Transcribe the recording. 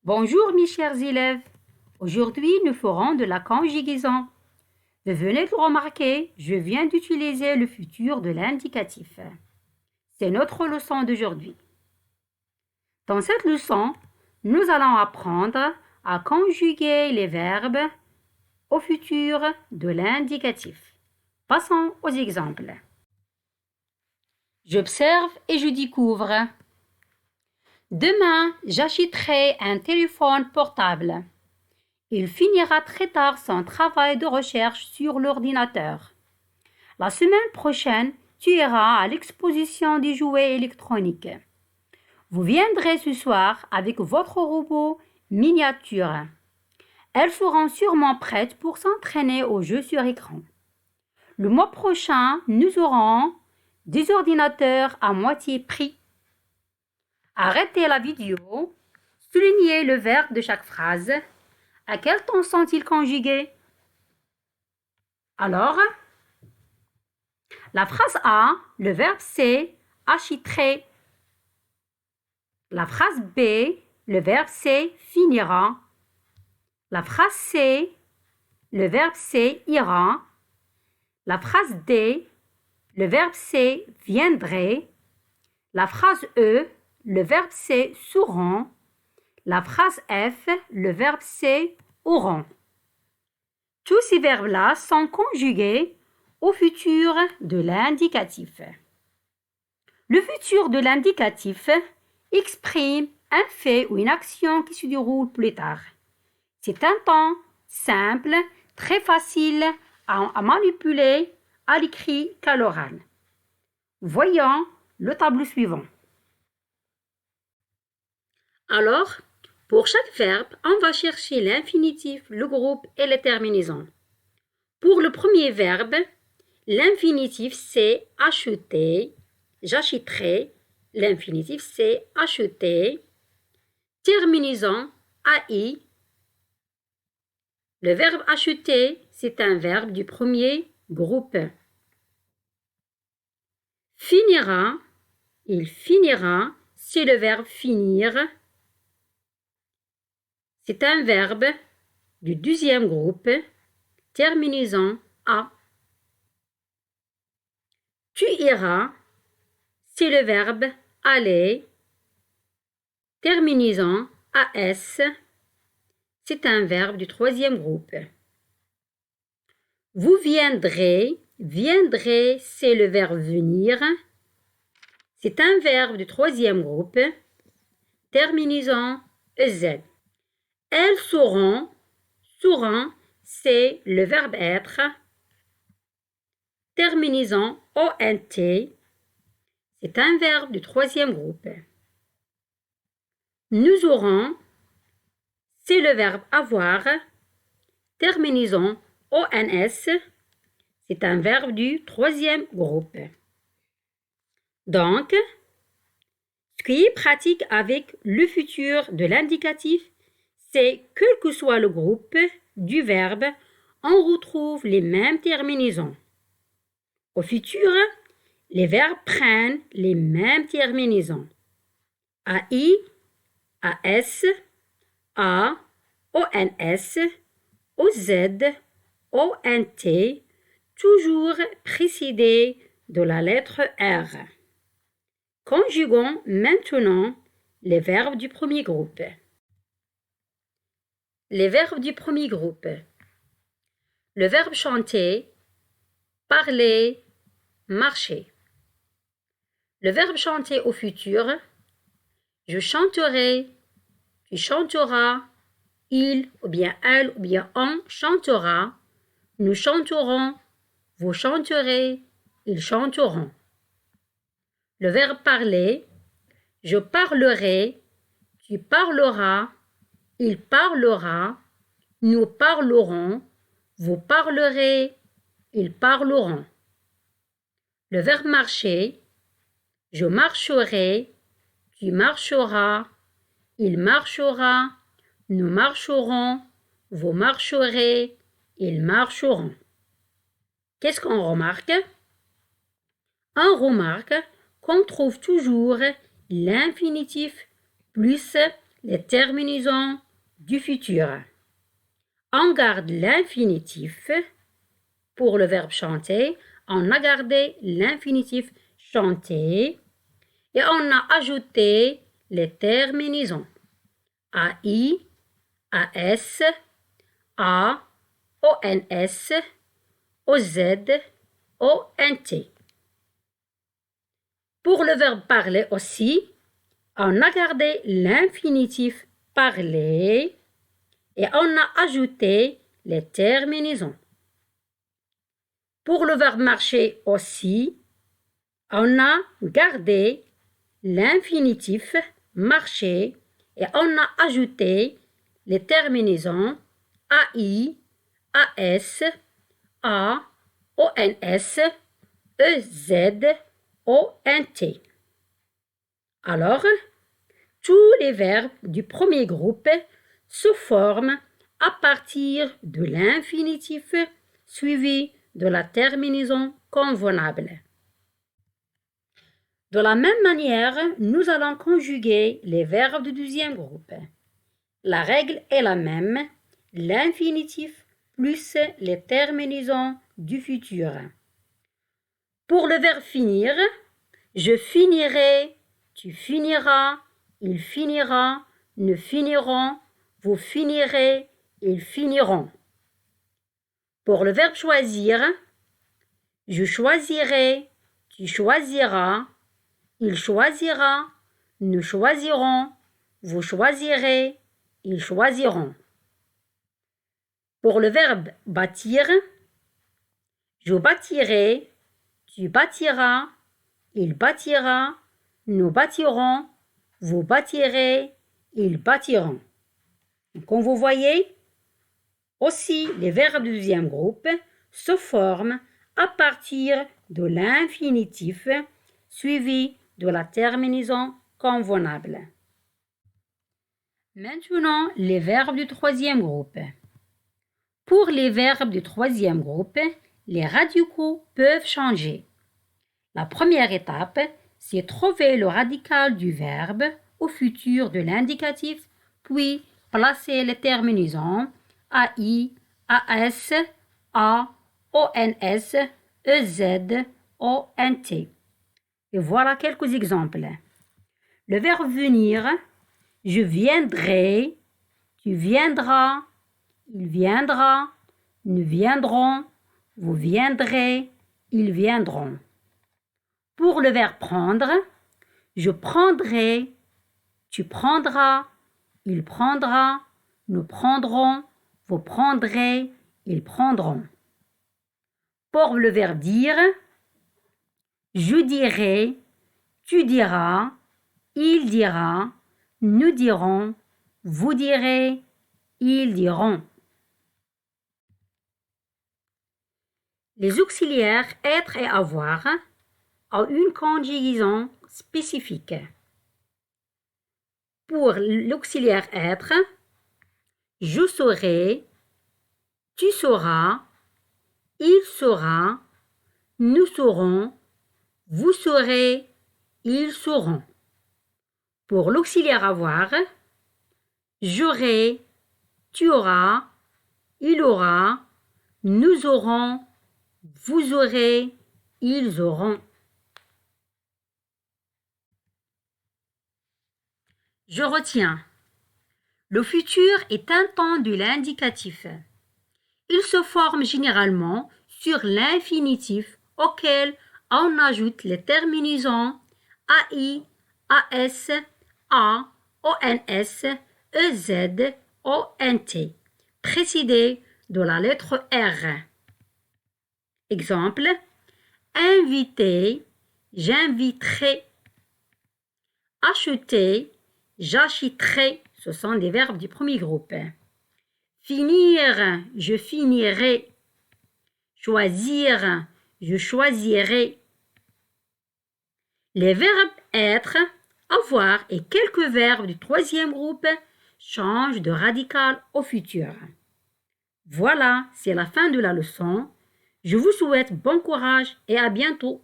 Bonjour mes chers élèves. Aujourd'hui, nous ferons de la conjugaison. Vous venez de remarquer, je viens d'utiliser le futur de l'indicatif. C'est notre leçon d'aujourd'hui. Dans cette leçon, nous allons apprendre à conjuguer les verbes au futur de l'indicatif. Passons aux exemples. J'observe et je découvre. Demain, j'achèterai un téléphone portable. Il finira très tard son travail de recherche sur l'ordinateur. La semaine prochaine, tu iras à l'exposition des jouets électroniques. Vous viendrez ce soir avec votre robot miniature. Elles seront sûrement prêtes pour s'entraîner aux jeux sur écran. Le mois prochain, nous aurons des ordinateurs à moitié prix. Arrêtez la vidéo, soulignez le verbe de chaque phrase. À quel temps sont-ils conjugués? Alors, la phrase A, le verbe c'est achèterait. La phrase B, le verbe c'est finira. La phrase C, le verbe c'est ira. La phrase D, le verbe c'est viendrait. La phrase E, le verbe c'est seront. La phrase F, le verbe c'est auront. Tous ces verbes-là sont conjugués au futur de l'indicatif. Le futur de l'indicatif exprime un fait ou une action qui se déroule plus tard. C'est un temps simple, très facile à manipuler à l'écrit qu'à l'oral. Voyons le tableau suivant. Alors, pour chaque verbe, on va chercher l'infinitif, le groupe et les terminaisons. Pour le premier verbe, l'infinitif c'est acheter, j'achèterai. L'infinitif c'est acheter. Terminaison AI. Le verbe acheter, c'est un verbe du premier groupe. Finira, il finira, c'est le verbe finir. C'est un verbe du deuxième groupe, terminaison A. Tu iras, c'est le verbe aller, terminaison AS. C'est un verbe du troisième groupe. Vous viendrez, viendrez, c'est le verbe venir. C'est un verbe du troisième groupe, terminaison EZ. Elles seront, seront, c'est le verbe être. Terminaison ONT, c'est un verbe du troisième groupe. Nous aurons, c'est le verbe avoir. Terminaison ONS, c'est un verbe du troisième groupe. Donc, ce qui est pratique avec le futur de l'indicatif, c'est quel que soit le groupe du verbe, on retrouve les mêmes terminaisons. Au futur, les verbes prennent les mêmes terminaisons. AI, AS, A, ONS, OZ, ONT, toujours précédés de la lettre R. Conjuguons maintenant les verbes du premier groupe. Les verbes du premier groupe. Le verbe chanter, parler, marcher. Le verbe chanter au futur, je chanterai, tu chanteras, il ou bien elle ou bien on chantera, nous chanterons, vous chanterez, ils chanteront. Le verbe parler, je parlerai, tu parleras, il parlera, nous parlerons, vous parlerez, ils parleront. Le verbe marcher, je marcherai, tu marcheras, il marchera, nous marcherons, vous marcherez, ils marcheront. Qu'est-ce qu'on remarque? On remarque qu'on trouve toujours l'infinitif plus les terminaisons du futur. On garde l'infinitif pour le verbe chanter. On a gardé l'infinitif chanter et on a ajouté les terminaisons AI, AS, A, ONS, OZ, ONT. Pour le verbe parler aussi, on a gardé l'infinitif parler et on a ajouté les terminaisons. Pour le verbe marcher aussi, on a gardé l'infinitif marcher et on a ajouté les terminaisons AI, AS, A, ONS, EZ, ONT. Alors, tous les verbes du premier groupe se forment à partir de l'infinitif suivi de la terminaison convenable. De la même manière, nous allons conjuguer les verbes du deuxième groupe. La règle est la même, l'infinitif plus les terminaisons du futur. Pour le verbe finir, je finirai, tu finiras, il finira, nous finirons, vous finirez, ils finiront. Pour le verbe choisir, je choisirai, tu choisiras, il choisira, nous choisirons, vous choisirez, ils choisiront. Pour le verbe bâtir, je bâtirai, tu bâtiras, il bâtira, nous bâtirons, vous bâtirez, ils bâtiront. Comme vous voyez, aussi les verbes du deuxième groupe se forment à partir de l'infinitif suivi de la terminaison convenable. Maintenant, les verbes du troisième groupe. Pour les verbes du troisième groupe, les radicaux peuvent changer. La première étape, c'est trouver le radical du verbe au futur de l'indicatif, puis placer les terminaisons AI, AS, A, ONS, EZ, ONT. Et voilà quelques exemples. Le verbe venir, je viendrai, tu viendras, il viendra, nous viendrons, vous viendrez, ils viendront. Pour le verbe prendre, je prendrai, tu prendras, il prendra, nous prendrons, vous prendrez, ils prendront. Pour le verbe dire, je dirai, tu diras, il dira, nous dirons, vous direz, ils diront. Les auxiliaires être et avoir ont une conjugaison spécifique. Pour l'auxiliaire être, je serai, tu sauras, il saura, nous saurons, vous saurez, ils sauront. Pour l'auxiliaire avoir, j'aurai, tu auras, il aura, nous aurons, vous aurez, ils auront. Je retiens. Le futur est un temps de l'indicatif. Il se forme généralement sur l'infinitif auquel on ajoute les terminaisons AI, AS, A, ONS, EZ, ONT, précédées de la lettre R. Exemple, inviter, j'inviterai. Acheter, j'achèterai. Ce sont des verbes du premier groupe. Finir, je finirai. Choisir, je choisirai. Les verbes être, avoir et quelques verbes du troisième groupe changent de radical au futur. Voilà, c'est la fin de la leçon. Je vous souhaite bon courage et à bientôt.